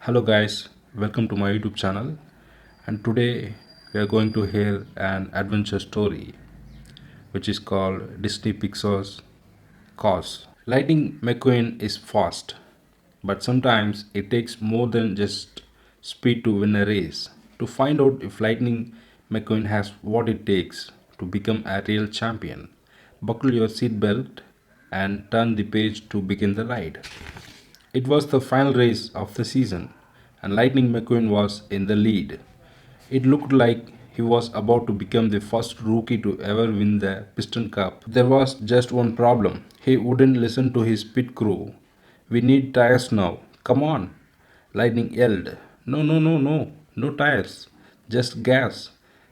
Hello guys, welcome to my YouTube channel. And today we are going to hear an adventure story which is called Disney Pixar's Cause. Lightning McQueen is fast, but sometimes it takes more than just speed to win a race. To find out if Lightning McQueen has what it takes to become a real champion, buckle your seatbelt and turn the page to begin the ride. It was the final race of the season, and Lightning McQueen was in the lead. It looked like he was about to become the first rookie to ever win the Piston Cup. There was just one problem. He wouldn't listen to his pit crew. We need tires now. Come on. Lightning yelled. No, no, no, no. No tires. Just gas.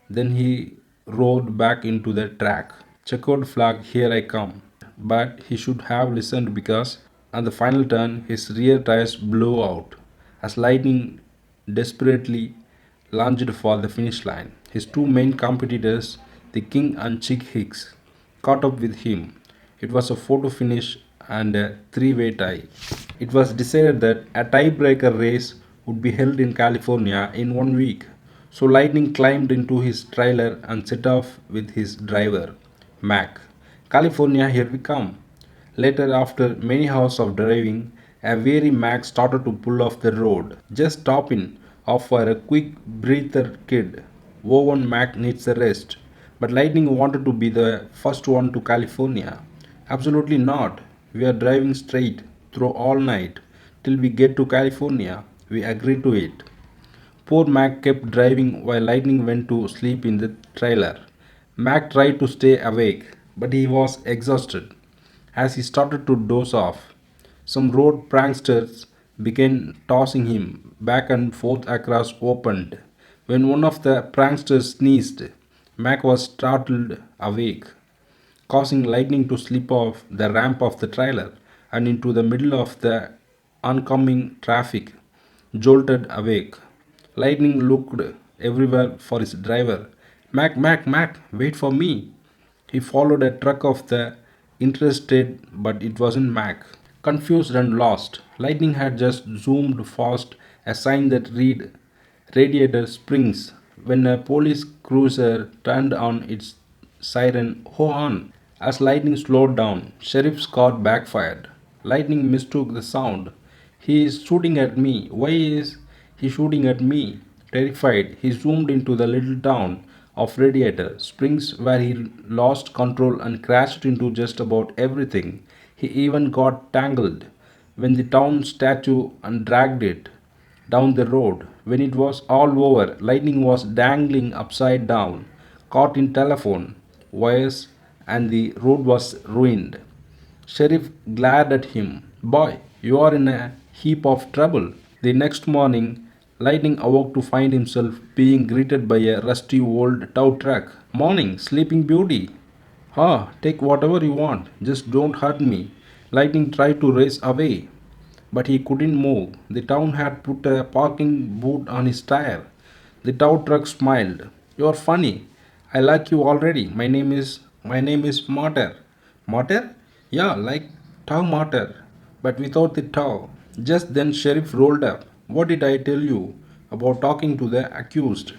Then he rode back into the track. Checkered flag, here I come. But he should have listened because at the final turn his rear tires blew out as Lightning desperately lunged for the finish line. His two main competitors, the King and Chick Hicks, caught up with him. It was a photo finish and a three-way tie. It was decided that a tiebreaker race would be held in California in 1 week. So Lightning climbed into his trailer and set off with his driver, Mac. California, here we come. Later, after many hours of driving, a weary Mac started to pull off the road. Just stopping off for a quick breather, kid. Owen Mac needs a rest. But Lightning wanted to be the first one to California. Absolutely not. We are driving straight through all night till we get to California. We agreed to it. Poor Mac kept driving while Lightning went to sleep in the trailer. Mac tried to stay awake, but he was exhausted. As he started to doze off, some road pranksters began tossing him back and forth across opened. When one of the pranksters sneezed, Mac was startled awake, causing Lightning to slip off the ramp of the trailer and into the middle of the oncoming traffic. Jolted awake, Lightning looked everywhere for his driver. Mac, Mac, Mac, wait for me. He followed a truck of the interstate, but it wasn't Mac. Confused and lost, Lightning had just zoomed past a sign that read Radiator Springs when a police cruiser turned on its siren horn. As Lightning slowed down, Sheriff's car backfired. Lightning mistook the sound. He is shooting at me. Why is he shooting at me? Terrified, he zoomed into the little town of Radiator Springs where he lost control and crashed into just about everything. He even got tangled when the town statue and dragged it down the road. When it was all over, Lightning was dangling upside down, caught in telephone wires, and the road was ruined. Sheriff glared at him. Boy, you are in a heap of trouble. The next morning, Lightning awoke to find himself being greeted by a rusty old tow truck. Morning, sleeping beauty. Ah, take whatever you want, just don't hurt me. Lightning tried to race away, but he couldn't move. The town had put a parking boot on his tire. The tow truck smiled. You're funny. I like you already. My name is Martyr. Martyr? Yeah, like tow martyr, but without the tow. Just then sheriff rolled up. What did I tell you about talking to the accused?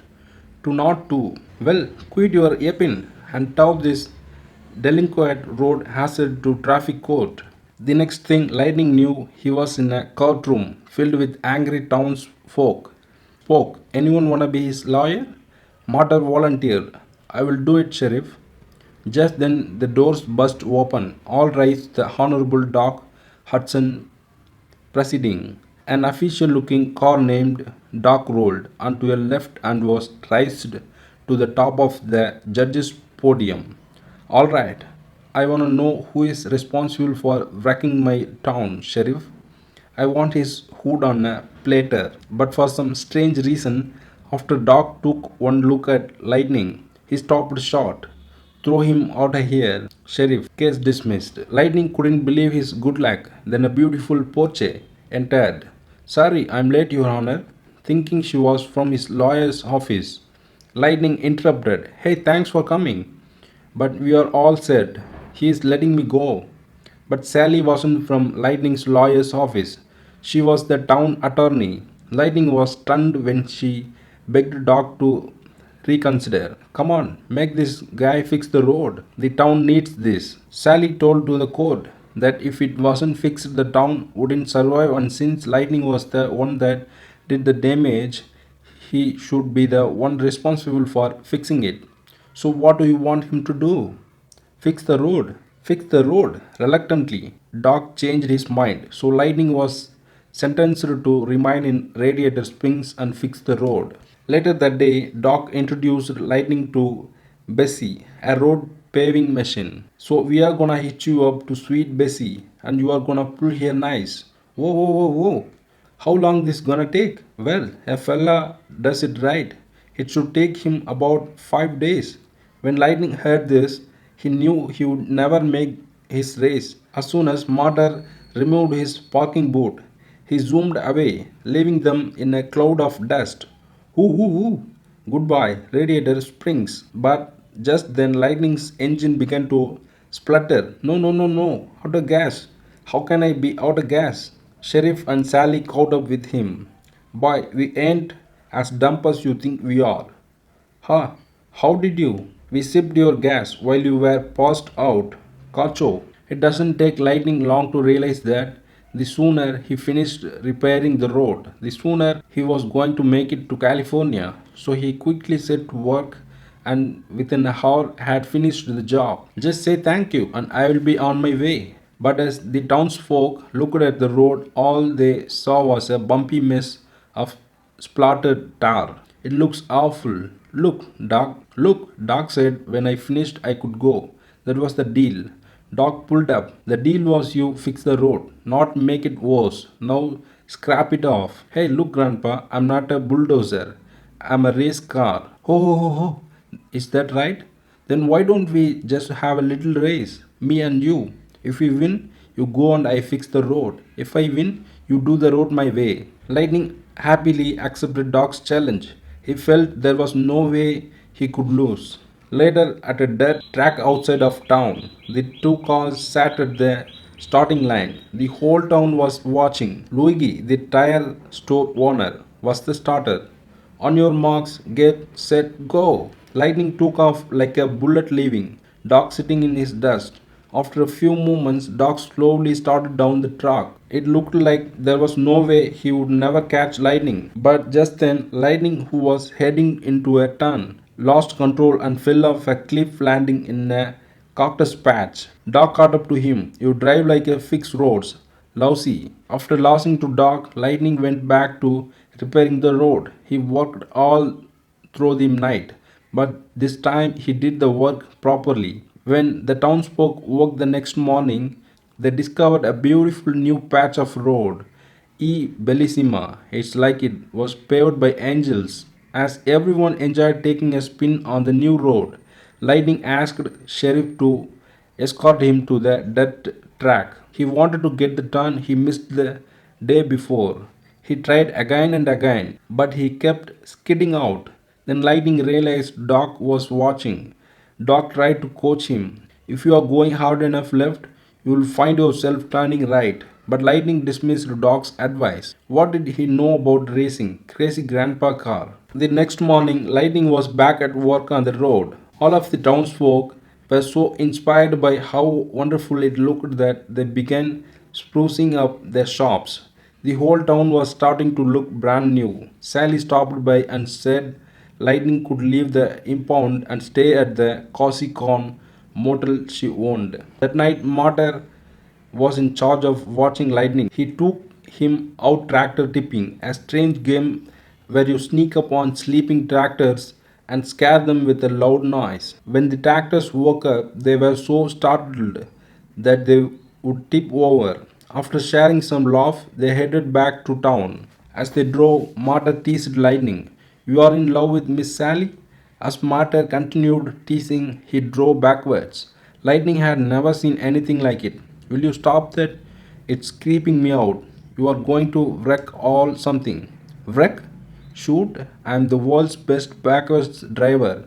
To not to. Well, quit your yaping and tow this delinquent road hazard to traffic court. The next thing Lightning knew, he was in a courtroom filled with angry townsfolk. Spoke, anyone wanna be his lawyer? Martyr volunteered. I will do it, Sheriff. Just then the doors burst open. All rise the Honorable Doc Hudson presiding. An official looking car named Doc rolled onto a left and was raised to the top of the judge's podium. All right, I want to know who is responsible for wrecking my town, Sheriff. I want his hood on a platter. But for some strange reason, after Doc took one look at Lightning, he stopped short. Throw him out of here, Sheriff. Case dismissed. Lightning couldn't believe his good luck. Then a beautiful Porsche entered. Sorry, I'm late, Your Honor. Thinking she was from his lawyer's office. Lightning interrupted. Hey, thanks for coming. But we are all set. He is letting me go. But Sally wasn't from Lightning's lawyer's office. She was the town attorney. Lightning was stunned when she begged Doc to reconsider. Come on, make this guy fix the road. The town needs this. Sally told to the code that if it wasn't fixed, the town wouldn't survive, and since Lightning was the one that did the damage, he should be the one responsible for fixing it. So, what do you want him to do? Fix the road. Fix the road. Reluctantly, Doc changed his mind, so Lightning was sentenced to remain in Radiator Springs and fix the road. Later that day, Doc introduced Lightning to Bessie, a road paving machine. So we are gonna hitch you up to sweet Bessie, and you are gonna pull here nice. Whoa, whoa, whoa, whoa. How long this gonna take? Well, a fella does it right. It should take him about 5 days. When Lightning heard this, he knew he would never make his race. As soon as Martyr removed his parking boot, he zoomed away, leaving them in a cloud of dust. Hoo hoo hoo! Goodbye, Radiator Springs. But just then, Lightning's engine began to splutter. No, no, no, no! Out of gas! How can I be out of gas? Sheriff and Sally caught up with him. Boy, we ain't as dumb as you think we are. Huh? How did you? We sipped your gas while you were passed out. Cacho. It doesn't take Lightning long to realize that the sooner he finished repairing the road, the sooner he was going to make it to California. So he quickly set to work and within an hour had finished the job. Just say thank you and I will be on my way. But as the townsfolk looked at the road, all they saw was a bumpy mess of splattered tar. It looks awful. Doc said when I finished I could go. That was the deal. Doc pulled up. The deal was you fix the road, not make it worse. Now scrap it off. Hey, look, Grandpa, I'm not a bulldozer. I'm a race car. Ho ho ho ho. Is that right? Then why don't we just have a little race? Me and you. If we win, you go and I fix the road. If I win, you do the road my way. Lightning happily accepted Doc's challenge. He felt there was no way he could lose. Later, at a dirt track outside of town, the two cars sat at the starting line. The whole town was watching. Luigi, the tire store owner, was the starter. On your marks, get set, go. Lightning took off like a bullet leaving, Doc sitting in his dust. After a few moments, Doc slowly started down the track. It looked like there was no way he would never catch Lightning. But just then, Lightning, who was heading into a turn, lost control and fell off a cliff landing in a cactus patch. Doc caught up to him. You drive like a fixed roads. Lousy. After losing to Doc, Lightning went back to repairing the road. He worked all through the night, but this time he did the work properly. When the townsfolk woke the next morning, they discovered a beautiful new patch of road. E Bellissima. It's like it was paved by angels. As everyone enjoyed taking a spin on the new road, Lightning asked Sheriff to escort him to the dirt track. He wanted to get the turn he missed the day before. He tried again and again, but he kept skidding out. Then Lightning realized Doc was watching. Doc tried to coach him. If you are going hard enough left, you will find yourself turning right. But Lightning dismissed Doc's advice. What did he know about racing? Crazy grandpa car. The next morning, Lightning was back at work on the road. All of the townsfolk were so inspired by how wonderful it looked that they began sprucing up their shops. The whole town was starting to look brand new. Sally stopped by and said Lightning could leave the impound and stay at the Cozy Corn motel she owned. That night, Martyr was in charge of watching Lightning. He took him out tractor tipping, a strange game where you sneak up on sleeping tractors and scare them with a loud noise. When the tractors woke up, they were so startled that they would tip over. After sharing some laugh, they headed back to town. As they drove, Martyr teased Lightning. You are in love with Miss Sally? As Martyr continued teasing, he drove backwards. Lightning had never seen anything like it. Will you stop that? It's creeping me out. You are going to wreck all something. Wreck? Shoot, I am the world's best backwards driver.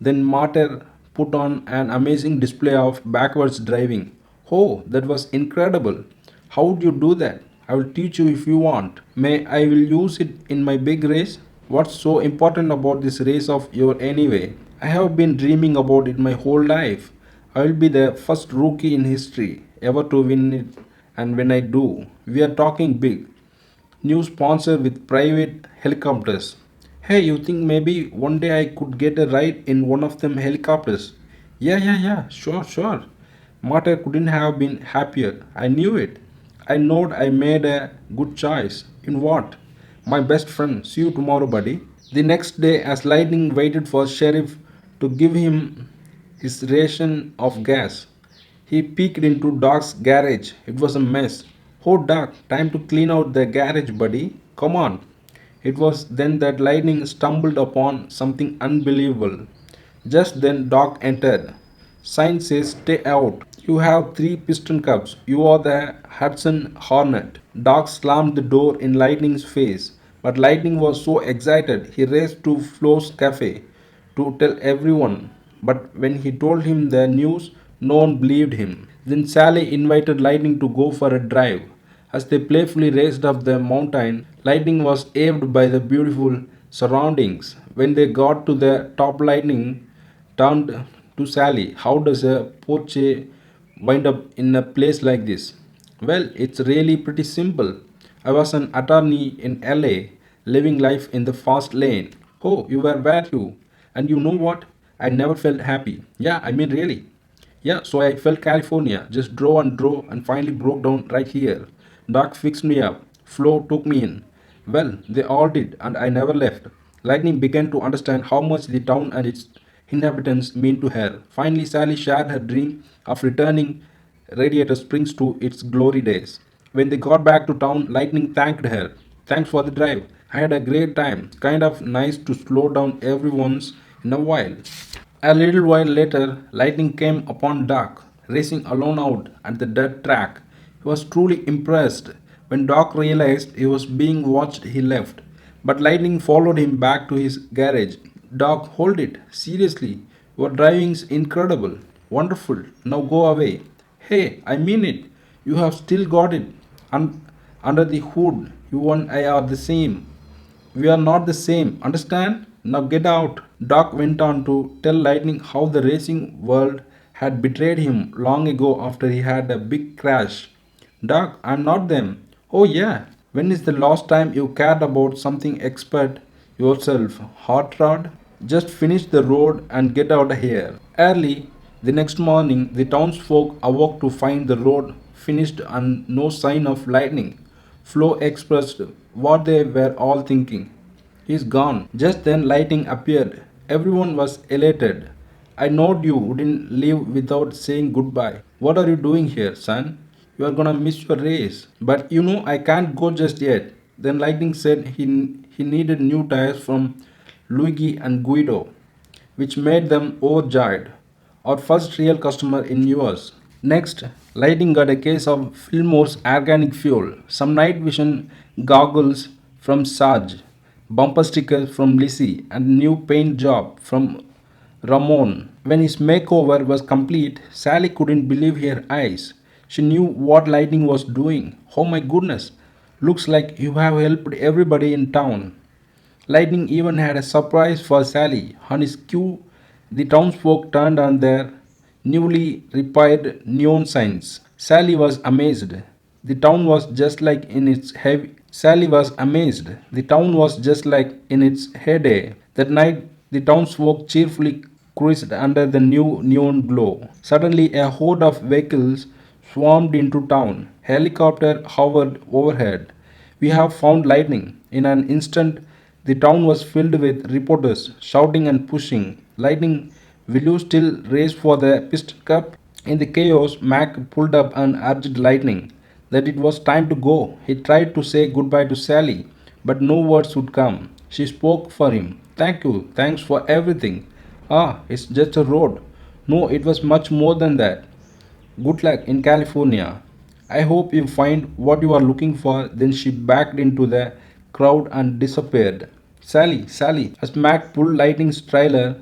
Then Martyr put on an amazing display of backwards driving. Oh, that was incredible. How would you do that? I will teach you if you want. May I will use it in my big race? What's so important about this race of your anyway? I have been dreaming about it my whole life. I will be the first rookie in history ever to win it, and when I do, we are talking big. New sponsor with private helicopters. Hey, you think maybe one day I could get a ride in one of them helicopters? Yeah, sure. Marta couldn't have been happier. I knew it. I know I made a good choice. In what? My best friend. See you tomorrow, buddy. The next day, as Lightning waited for Sheriff to give him his ration of gas, he peeked into Doc's garage. It was a mess. Oh, Doc, time to clean out the garage, buddy. Come on. It was then that Lightning stumbled upon something unbelievable. Just then, Doc entered. Sign says, stay out. You have three piston cups. You are the Hudson Hornet. Doc slammed the door in Lightning's face, but Lightning was so excited he raced to Flo's cafe to tell everyone. But when he told him the news, no one believed him. Then Sally invited Lightning to go for a drive. As they playfully raced up the mountain, Lightning was awed by the beautiful surroundings. When they got to the top, Lightning turned to Sally. How does a Porsche wind up in a place like this? Well, it's really pretty simple. I was an attorney in LA, living life in the fast lane. Oh, were you? And you know what? I never felt happy. Yeah, I mean, really. Yeah, so I felt California, just drove and finally broke down right here. Doc fixed me up. Flo took me in. Well, they all did, and I never left. Lightning began to understand how much the town and its inhabitants mean to her. Finally, Sally shared her dream of returning Radiator Springs to its glory days. When they got back to town, Lightning thanked her. Thanks for the drive. I had a great time. Kind of nice to slow down every once in a while. A little while later, Lightning came upon Doc, racing alone out at the dirt track. He was truly impressed. When Doc realized he was being watched, he left. But Lightning followed him back to his garage. Doc, hold it. Seriously, your driving's incredible. Wonderful. Now go away. Hey, I mean it. You have still got it under the hood. You and I are the same. We are not the same, understand? Now get out. Doc went on to tell Lightning how the racing world had betrayed him long ago after he had a big crash. Doc, I'm not them. Oh, yeah. When is the last time you cared about something expert yourself? Hot rod? Just finish the road and get out of here. Early the next morning, the townsfolk awoke to find the road finished and no sign of Lightning. Flo expressed what they were all thinking. He's gone. Just then lighting appeared. Everyone was elated. I knowed you wouldn't leave without saying goodbye. What are you doing here, son? You are gonna miss your race. But you know I can't go just yet. Then Lightning said he needed new tires from Luigi and Guido, which made them overjoyed. Our first real customer in US. Next, Lighting got a case of Fillmore's organic fuel, some night vision goggles from Sarge, bumper stickers from Lizzie, and new paint job from Ramon. When his makeover was complete, Sally couldn't believe her eyes. She knew what Lightning was doing. Oh my goodness, looks like you have helped everybody in town. Lightning even had a surprise for Sally. On his cue, the townsfolk turned on their newly repaired neon signs. Sally was amazed. The town was just like in its heavy. Sally was amazed. The town was just like in its heyday. That night, the townsfolk cheerfully cruised under the new neon glow. Suddenly, a horde of vehicles swarmed into town. Helicopter hovered overhead. We have found Lightning. In an instant, the town was filled with reporters shouting and pushing. Lightning, will you still race for the Piston Cup? In the chaos, Mac pulled up and urged Lightning that it was time to go. He tried to say goodbye to Sally, but no words would come. She spoke for him. Thank you, thanks for everything. Ah, it's just a road. No, it was much more than that. Good luck in California. I hope you find what you are looking for. Then she backed into the crowd and disappeared. Sally, as Mac pulled Lightning's trailer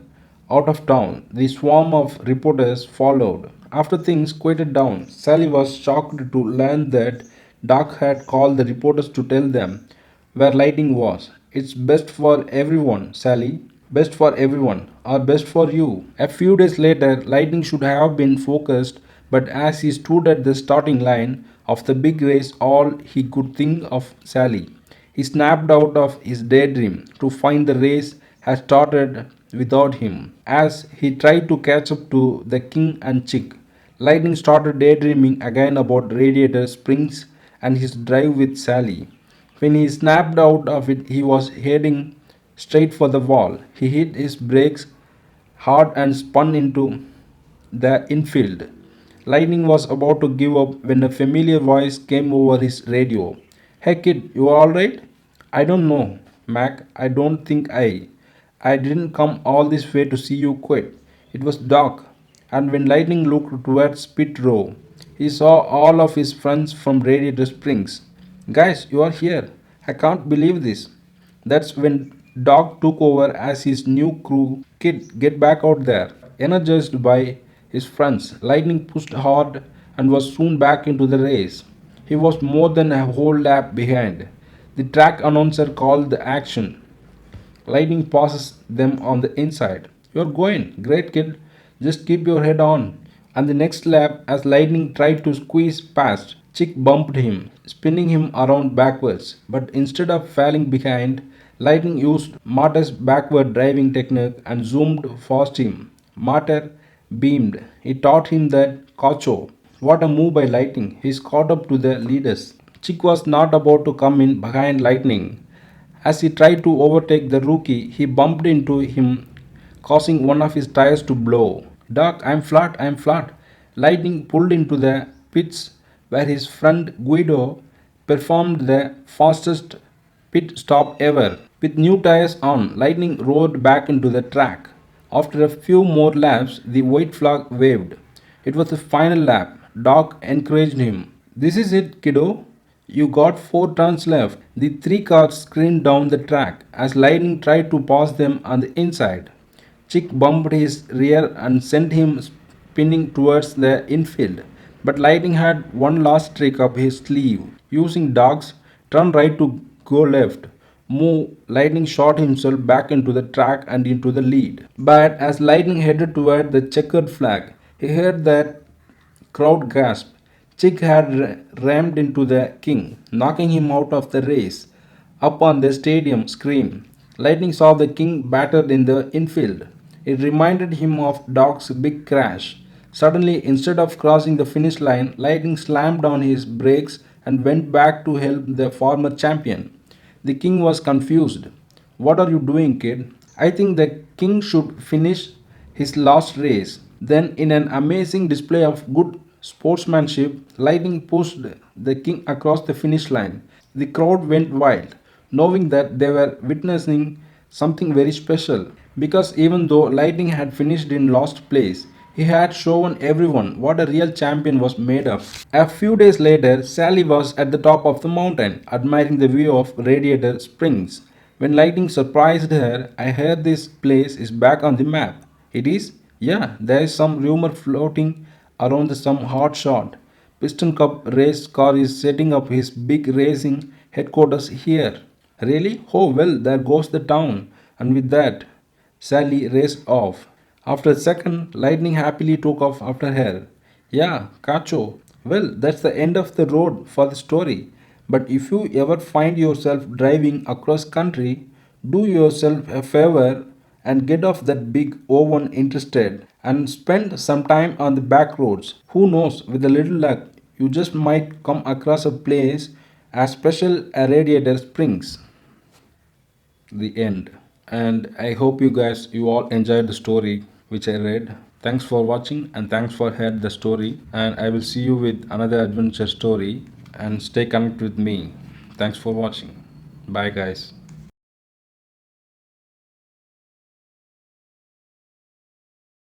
out of town, the swarm of reporters followed. After things quieted down, Sally was shocked to learn that Doc had called the reporters to tell them where lighting was. It's best for everyone, Sally. Best for everyone, or best for you. A few days later, Lightning should have been focused, but as he stood at the starting line of the big race, all he could think of Sally. He snapped out of his daydream to find the race had started without him. As he tried to catch up to the king and chick, Lightning started daydreaming again about Radiator Springs and his drive with Sally. When he snapped out of it, he was heading straight for the wall. He hit his brakes hard and spun into the infield. Lightning was about to give up when a familiar voice came over his radio. Hey kid, you alright? I don't know, Mac. I don't think I didn't come all this way to see you quit. It was dark, and when Lightning looked towards Pit Row, he saw all of his friends from Radiator Springs. Guys, you are here. I can't believe this. That's when Doc took over as his new crew. Kid, get back out there. Energized by his friends, Lightning pushed hard and was soon back into the race. He was more than a whole lap behind. The track announcer called the action. Lightning passes them on the inside. You're going. Great kid. Just keep your head on. And the next lap, as Lightning tried to squeeze past, Chick bumped him, spinning him around backwards. But instead of falling behind, Lightning used Marter's backward driving technique and zoomed past him. Marter beamed. He taught him that Cacho. What a move by Lightning. He's caught up to the leaders. Chick was not about to come in behind Lightning. As he tried to overtake the rookie, he bumped into him, causing one of his tires to blow. Doc, I'm flat, I'm flat. Lightning pulled into the pits where his friend Guido performed the fastest pit stop ever. With new tires on, Lightning roared back into the track. After a few more laps, the white flag waved. It was the final lap. Doc encouraged him. This is it, kiddo. You got 4 turns left. The 3 cars screamed down the track as Lightning tried to pass them on the inside. Chick bumped his rear and sent him spinning towards the infield. But Lightning had one last trick up his sleeve. Using Dog's turn right to go left move, Lightning shot himself back into the track and into the lead. But as Lightning headed toward the checkered flag, he heard that crowd gasp. Chick had rammed into the king, knocking him out of the race. Up on the stadium screen, Lightning saw the king battered in the infield. It reminded him of Doc's big crash. Suddenly, instead of crossing the finish line, Lightning slammed on his brakes and went back to help the former champion. The king was confused. What are you doing, kid? I think the king should finish his last race. Then, in an amazing display of good sportsmanship, Lightning pushed the king across the finish line. The crowd went wild, knowing that they were witnessing something very special. Because even though Lightning had finished in last place, he had shown everyone what a real champion was made of. A few days later, Sally was at the top of the mountain, admiring the view of Radiator Springs. When Lightning surprised her, I heard this place is back on the map. It is? Yeah, there is some rumor floating around some hot shot. Piston Cup race car is setting up his big racing headquarters here. Really? Oh well, there goes the town. And with that, Sally raced off. After a second, Lightning happily took off after her. Yeah, Cacho. Well, that's the end of the road for the story. But if you ever find yourself driving across country, do yourself a favor and get off that big oven instead and spend some time on the back roads. Who knows, with a little luck, you just might come across a place as special as Radiator Springs. The end. And I hope you all enjoyed the story which I read. Thanks for watching and thanks for heard the story, and I will see you with another adventure story, and stay connected with me. Thanks for watching. Bye guys.